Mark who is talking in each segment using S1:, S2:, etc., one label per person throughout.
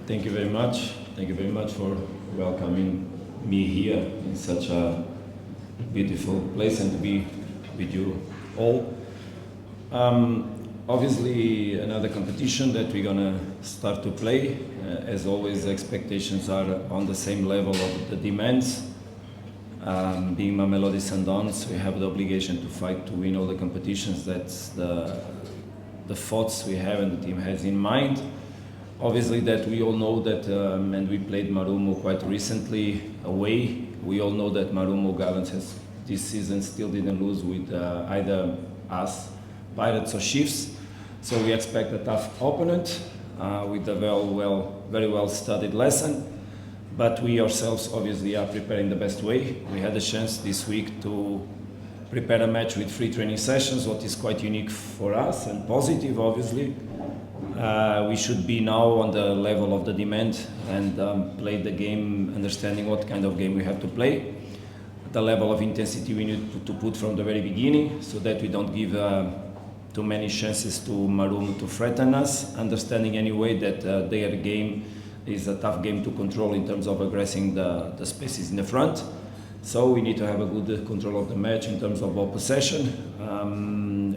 S1: Thank you very much. Thank you very much for welcoming me here in such a beautiful place and to be with you all. Obviously, another competition that we're gonna start to play. As always, the expectations are on the same level of the demands. Being Mamelodi Sundowns, we have the obligation to fight to win all the competitions. That's the thoughts we have and the team has in mind. Obviously, that we all know that, and we played Marumo quite recently away. We all know that Marumo Gallants has this season still didn't lose with either us, Pirates or Chiefs. So we expect a tough opponent with a very well studied lesson. But we ourselves obviously are preparing the best way. We had a chance this week to prepare a match with 3 training sessions, what is quite unique for us and positive, obviously. We should be now on the level of the demand and play the game, understanding what kind of game we have to play. The level of intensity we need to put from the very beginning, so that we don't give too many chances to Marumo to threaten us, understanding anyway that their game is a tough game to control in terms of aggressing the spaces in the front. So we need to have a good control of the match in terms of ball possession.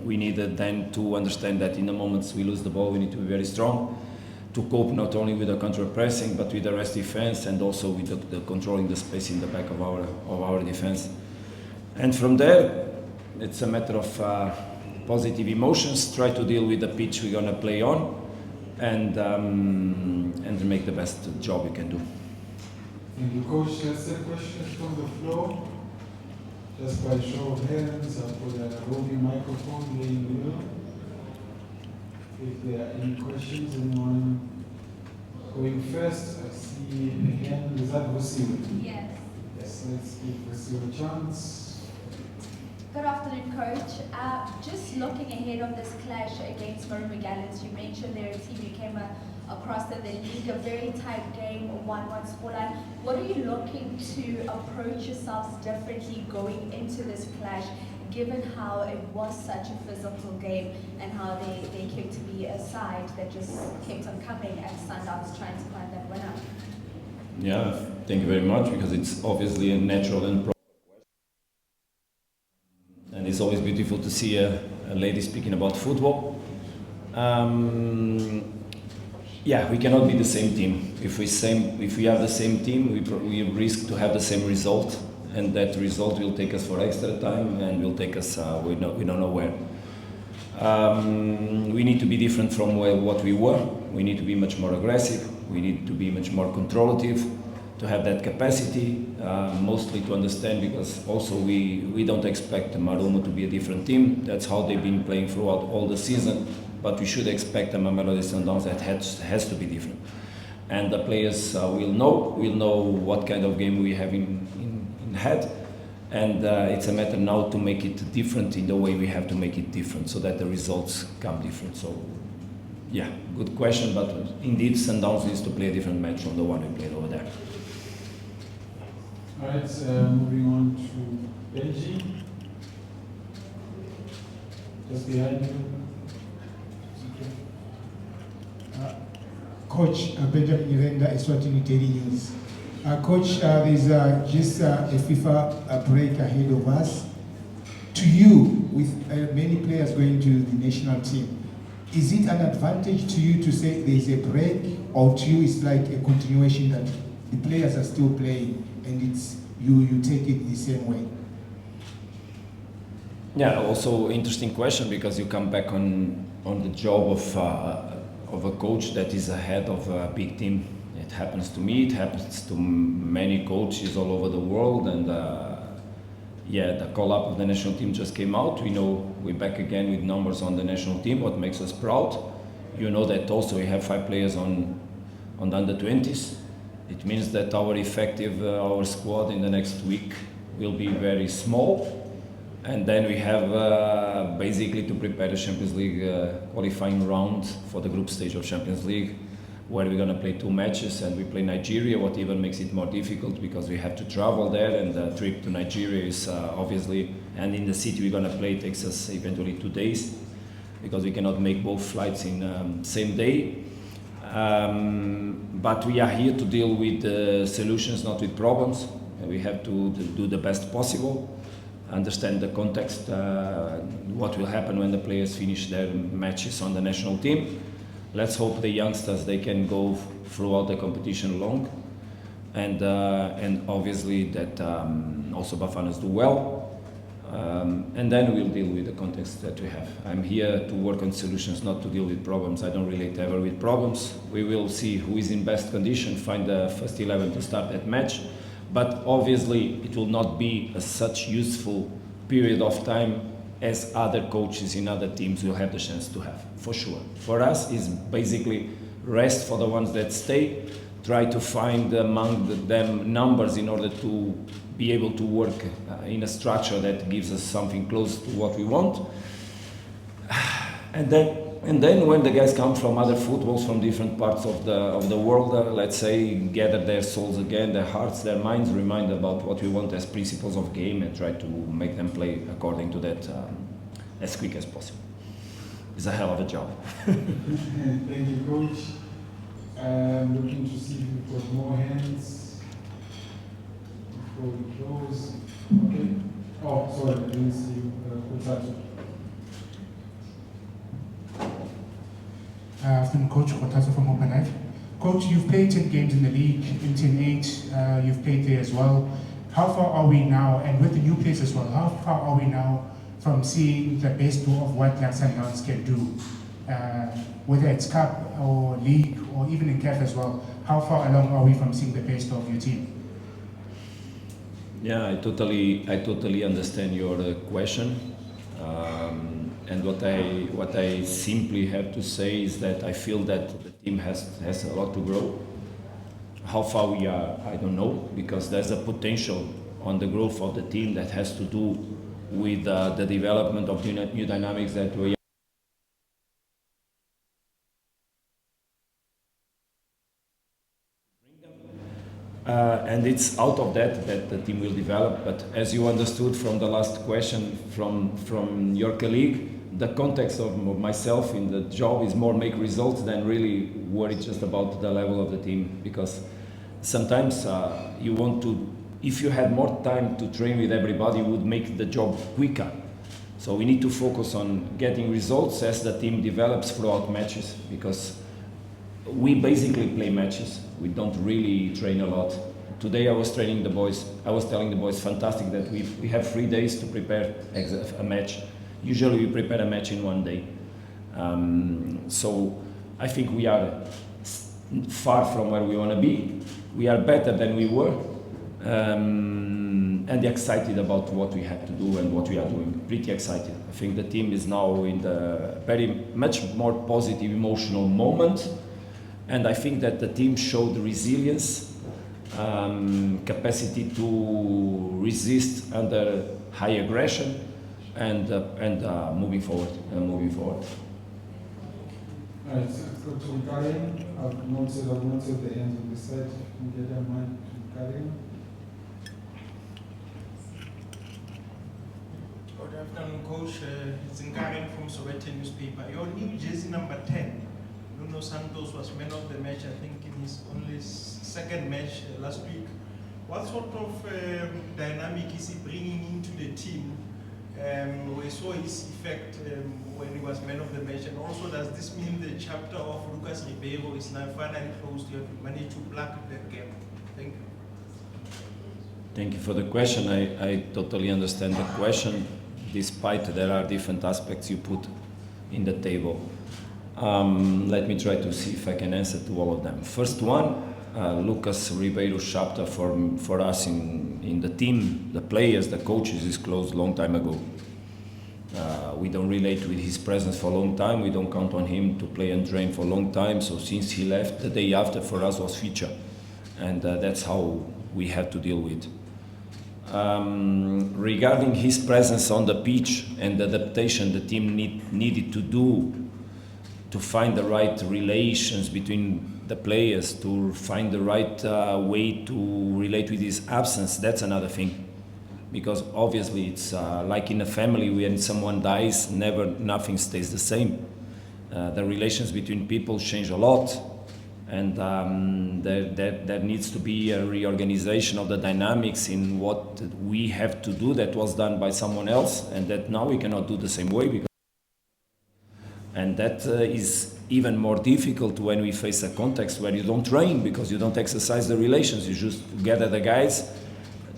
S1: We need then to understand that in the moments we lose the ball, we need to be very strong to cope not only with the counter-pressing but with the rest defense, and also with the controlling the space in the back of our defense. And from there, it's a matter of positive emotions. Try to deal with the pitch we're gonna play on, and make the best job we can do.
S2: Thank you, Coach. Let's take questions from the floor. Just by show of hands, I'll put a roving microphone here in the middle. If there are any questions, anyone going first? I see a hand. Is that Vasil?
S3: Yes.
S2: Yes, let's give Vasil a chance.
S3: Good afternoon, Coach. Just looking ahead of this clash against Marumo Gallants, you mentioned they're a team you came across in the league, a very tight game, 1-1 scoreline. What are you looking to approach yourselves differently going into this clash, given how it was such a physical game and how they came to be a side that just kept on coming and Sundowns trying to find that winner?
S1: Yeah, thank you very much, because it's obviously a natural and proper question. And it's always beautiful to see a lady speaking about football. Yeah, we cannot be the same team. If we have the same team, we risk to have the same result, and that result will take us for extra time and will take us we don't know where. We need to be different from what we were. We need to be much more aggressive. We need to be much more controlative, to have that capacity, mostly to understand, because also we don't expect Marumo to be a different team. That's how they've been playing throughout all the season. But we should expect a Mamelodi Sundowns that has to be different. And the players will know what kind of game we have in head. And it's a matter now to make it different in the way we have to make it different, so that the results come different. So, yeah, good question, but indeed Sundowns needs to play a different match from the one we played over there.
S2: All right, moving on to Benji. Just behind you.
S4: Coach Benjamin Irenda, Eswatini Daily News. Coach, there's just a FIFA break ahead of us. To you, with many players going to the national team, is it an advantage to you to say there's a break, or to you it's like a continuation that the players are still playing and it's you take it the same way?
S1: Yeah, also interesting question, because you come back on the job of a coach that is ahead of a big team. It happens to me, it happens to many coaches all over the world, and yeah, the call-up of the national team just came out. We know we're back again with numbers on the national team, what makes us proud. You know that also we have 5 players on the under-20s. It means that our squad in the next week will be very small. And then we have basically to prepare the Champions League qualifying round for the group stage of Champions League, where we're going to play 2 matches, and we play Nigeria, what even makes it more difficult because we have to travel there, and the trip to Nigeria is obviously, and in the city we're going to play takes us eventually 2 days, because we cannot make both flights in same day. But we are here to deal with solutions, not with problems. We have to do the best possible, understand the context, what will happen when the players finish their matches on the national team. Let's hope the youngsters, they can go throughout the competition long, and obviously that also Bafanas do well. And then we'll deal with the context that we have. I'm here to work on solutions, not to deal with problems. I don't relate ever with problems. We will see who is in best condition, find the first 11 to start that match. But obviously it will not be such useful period of time as other coaches in other teams will have the chance to have, for sure. For us, is basically rest for the ones that stay, try to find among them numbers in order to be able to work in a structure that gives us something close to what we want. And then when the guys come from other footballs, from different parts of the world, let's say, gather their souls again, their hearts, their minds, remind about what we want as principles of game, and try to make them play according to that as quick as possible. It's a hell of a job.
S2: Thank you, Coach. I'm looking to see if we've got more hands before we close. Okay. Oh, sorry, I didn't see you. Kotato.
S5: Afternoon, Coach. Kotato from Open Life. Coach, you've played 10 games in the league, in Team 8, you've played there as well. How far are we now, and with the new players as well, how far are we now from seeing the best of what Black Sundowns can do? Whether it's Cup or League or even in CAF as well, how far along are we from seeing the best of your team?
S1: Yeah, I totally understand your question. And what I simply have to say is that I feel that the team has a lot to grow. How far we are, I don't know, because there's a potential on the growth of the team that has to do with the development of new dynamics that we and it's out of that the team will develop. But as you understood from the last question from your colleague, the context of myself in the job is more make results than really worry just about the level of the team, because sometimes you want to, if you had more time to train with everybody, you would make the job quicker. So we need to focus on getting results as the team develops throughout matches, because we basically play matches. We don't really train a lot. Today I was training the boys. I was telling the boys, fantastic that we have 3 days to prepare a match. Usually we prepare a match in 1 day. So I think we are far from where we want to be. We are better than we were. And excited about what we have to do and what we are doing. Pretty excited. I think the team is now in the very much more positive emotional moment. And I think that the team showed resilience, capacity to resist under high aggression, and moving forward.
S2: All right, let's go to Karen. I've noted the hands on this side. Can you get a mic to Karen?
S6: Good afternoon, Coach. It's Nkaren from Sowetan newspaper. Your new jersey number 10, Nuno Santos, was man of the match, I think, in his only second match last week. What sort of dynamic is he bringing into the team? We saw his effect when he was man of the match, and also does this mean the chapter of Lucas Ribeiro is now finally closed? You have managed to plug that gap. Thank you.
S1: Thank you for the question. I totally understand the question, despite there are different aspects you put in the table. Let me try to see if I can answer to all of them. First one, Lucas Ribeiro's chapter for us in the team, the players, the coaches, is closed long time ago. We don't relate with his presence for a long time. We don't count on him to play and train for a long time. So since he left, the day after for us was feature. And that's how we had to deal with. Regarding his presence on the pitch and the adaptation the team needed to do to find the right relations between the players, to find the right way to relate with his absence, that's another thing. Because obviously it's like in a family, when someone dies, nothing stays the same. The relations between people change a lot. And there needs to be a reorganization of the dynamics in what we have to do that was done by someone else, and that now we cannot do the same way. And that is even more difficult when we face a context where you don't train, because you don't exercise the relations. You just gather the guys,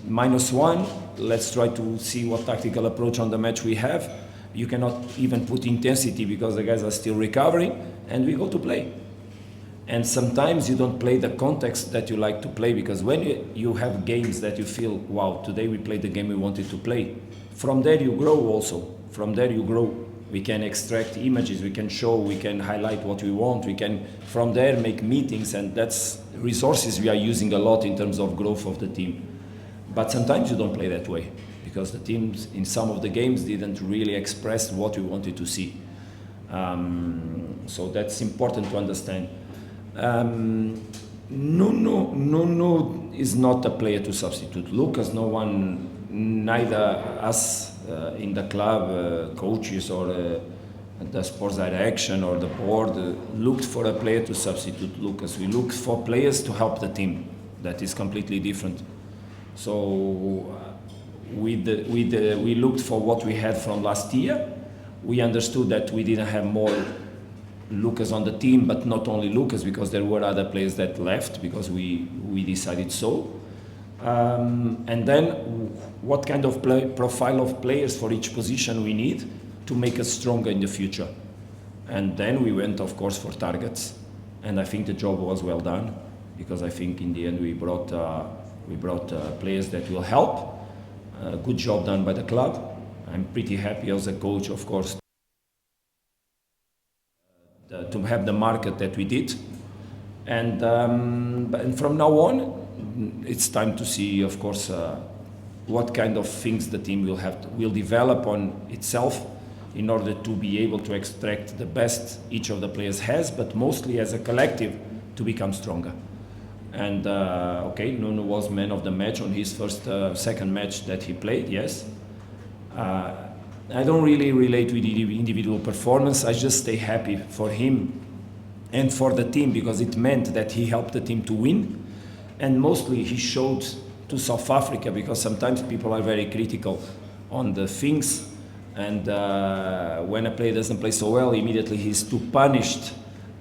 S1: -1, let's try to see what tactical approach on the match we have. You cannot even put intensity because the guys are still recovering, and we go to play. And sometimes you don't play the context that you like to play, because when you have games that you feel, wow, today we played the game we wanted to play, from there you grow also. From there you grow. We can extract images, we can show, we can highlight what we want, we can from there make meetings, and that's resources we are using a lot in terms of growth of the team. But sometimes you don't play that way, because the teams in some of the games didn't really express what we wanted to see. So that's important to understand. Nuno is not a player to substitute. Lucas, no one, neither us in the club, coaches or the sports direction or the board, looked for a player to substitute Lucas. We looked for players to help the team. That is completely different. So we looked for what we had from last year. We understood that we didn't have more Lucas on the team, but not only Lucas, because there were other players that left, because we decided so. And then what kind of profile of players for each position we need to make us stronger in the future. And then we went, of course, for targets. And I think the job was well done, because I think in the end we brought players that will help. Good job done by the club. I'm pretty happy as a coach, of course, to have the market that we did. And from now on, it's time to see, of course, what kind of things the team will develop on itself in order to be able to extract the best each of the players has, but mostly as a collective to become stronger. And okay, Nuno was man of the match on his second match that he played, yes. I don't really relate with the individual performance. I just stay happy for him and for the team, because it meant that he helped the team to win. And mostly he showed to South Africa, because sometimes people are very critical on the things, and when a player doesn't play so well, immediately he's too punished.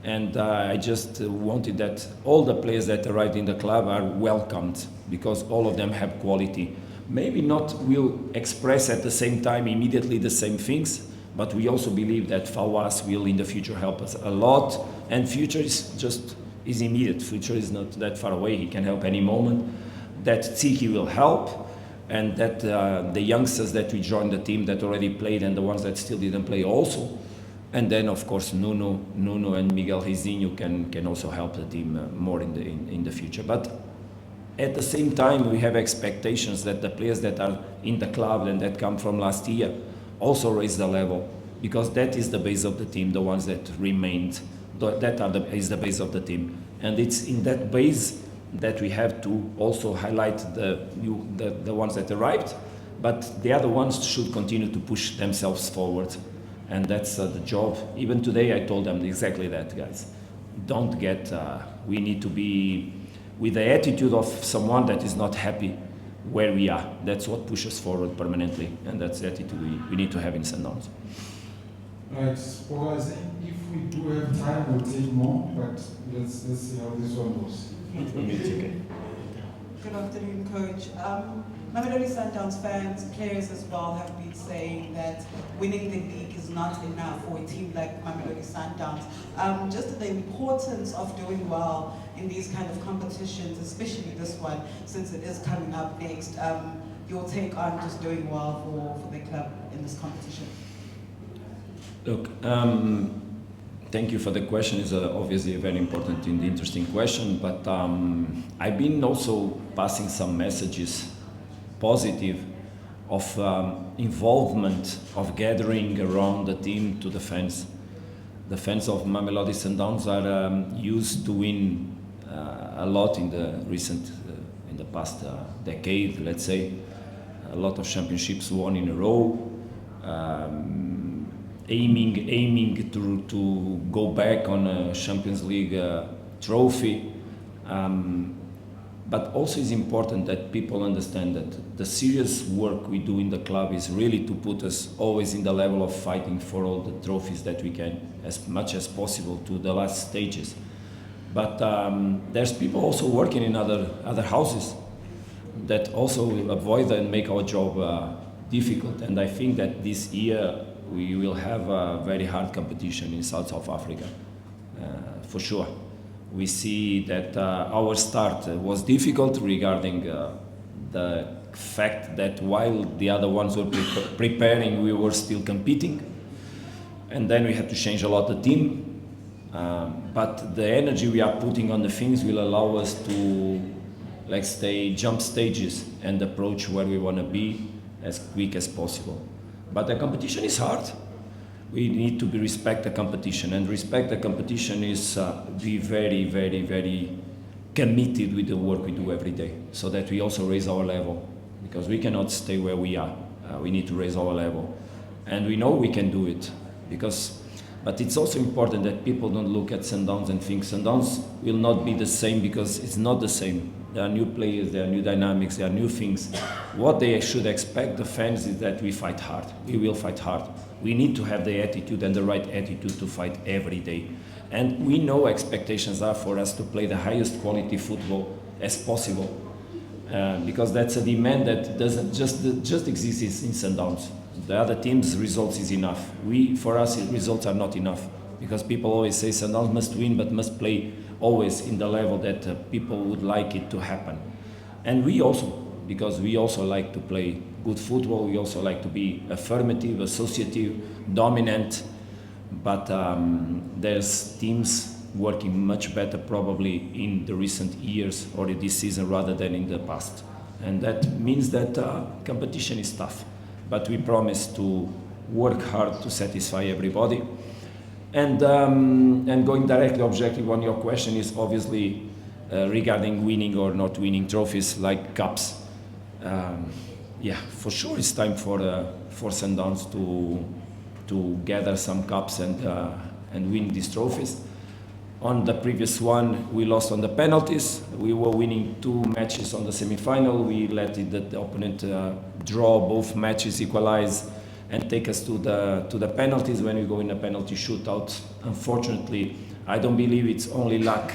S1: And I just wanted that all the players that arrived in the club are welcomed, because all of them have quality. Maybe not will express at the same time immediately the same things, but we also believe that Fawaz will in the future help us a lot. And future is immediate. Future is not that far away. He can help any moment. That Tsiki will help, and that the youngsters that we joined the team that already played and the ones that still didn't play also. And then, of course, Nuno and Miguel Rizinho can also help the team more in the future. But at the same time, we have expectations that the players that are in the club and that come from last year also raise the level, because that is the base of the team, the ones that remained. Is the base of the team. And it's in that base that we have to also highlight the ones that arrived, but the other ones should continue to push themselves forward. And that's the job. Even today I told them exactly that, guys. Don't get, we need to be with the attitude of someone that is not happy where we are. That's what pushes forward permanently, and that's the attitude we need to have in Sundowns.
S2: Right, Sporas, if we do have time, we'll take more, but let's see how this one goes.
S1: Okay.
S7: Good afternoon, Coach. Mamelodi Sundowns fans, players as well, have been saying that winning the league is not enough for a team like Mamelodi Sundowns. Just the importance of doing well in these kind of competitions, especially this one, since it is coming up next. Your take on just doing well for the club in this competition?
S1: Look, thank you for the question. It's obviously a very important and interesting question, but I've been also passing some messages, positive, of involvement, of gathering around the team to the fans. The fans of Mamelodi Sundowns are used to win a lot in the past decade, let's say. A lot of championships won in a row. Aiming to go back on a Champions League trophy. But also it's important that people understand that the serious work we do in the club is really to put us always in the level of fighting for all the trophies that we can, as much as possible, to the last stages. But there's people also working in other houses that also will avoid and make our job difficult. And I think that this year we will have a very hard competition in South Africa, for sure. We see that our start was difficult regarding the fact that while the other ones were preparing, we were still competing. And then we had to change a lot the team. But the energy we are putting on the things will allow us to, let's say, jump stages and approach where we want to be as quick as possible. But the competition is hard. We need to respect the competition, and respect the competition is be very, very, very committed with the work we do every day, so that we also raise our level, because we cannot stay where we are. We need to raise our level, and we know we can do it. But it's also important that people don't look at Sundowns and think Sundowns will not be the same, because it's not the same. There are new players, there are new dynamics, there are new things. What they should expect, the fans, is that we fight hard. We will fight hard. We need to have the attitude and the right attitude to fight every day. And we know expectations are for us to play the highest quality football as possible. Because that's a demand that doesn't just exist in Sundowns. The other teams' results is enough. For us, results are not enough. Because people always say Sundowns must win, but must play always in the level that people would like it to happen. And we also, because we also like to play good football, we also like to be affirmative, associative, dominant, but there's teams working much better probably in the recent years or this season rather than in the past. And that means that competition is tough, but we promise to work hard to satisfy everybody. And going directly objective on your question is obviously regarding winning or not winning trophies like cups. Yeah, for sure it's time for Sundowns to gather some cups and win these trophies. On the previous one, we lost on the penalties. We were winning 2 matches on the semi-final. We let the opponent draw both matches, equalize, and take us to the penalties when we go in a penalty shootout. Unfortunately, I don't believe it's only luck,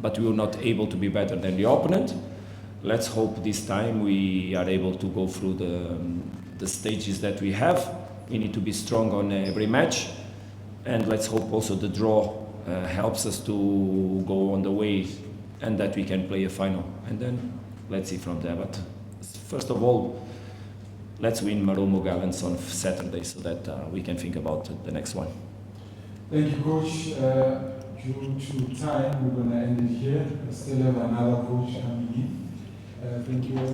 S1: but we were not able to be better than the opponent. Let's hope this time we are able to go through the stages that we have. We need to be strong on every match, and let's hope also the draw helps us to go on the way and that we can play a final. And then let's see from there. But first of all, let's win Marumo Gallants on Saturday so that we can think about the next one.
S2: Thank you, Coach. Due to time, we're going to end it here. We still have another coach coming in. Thank you.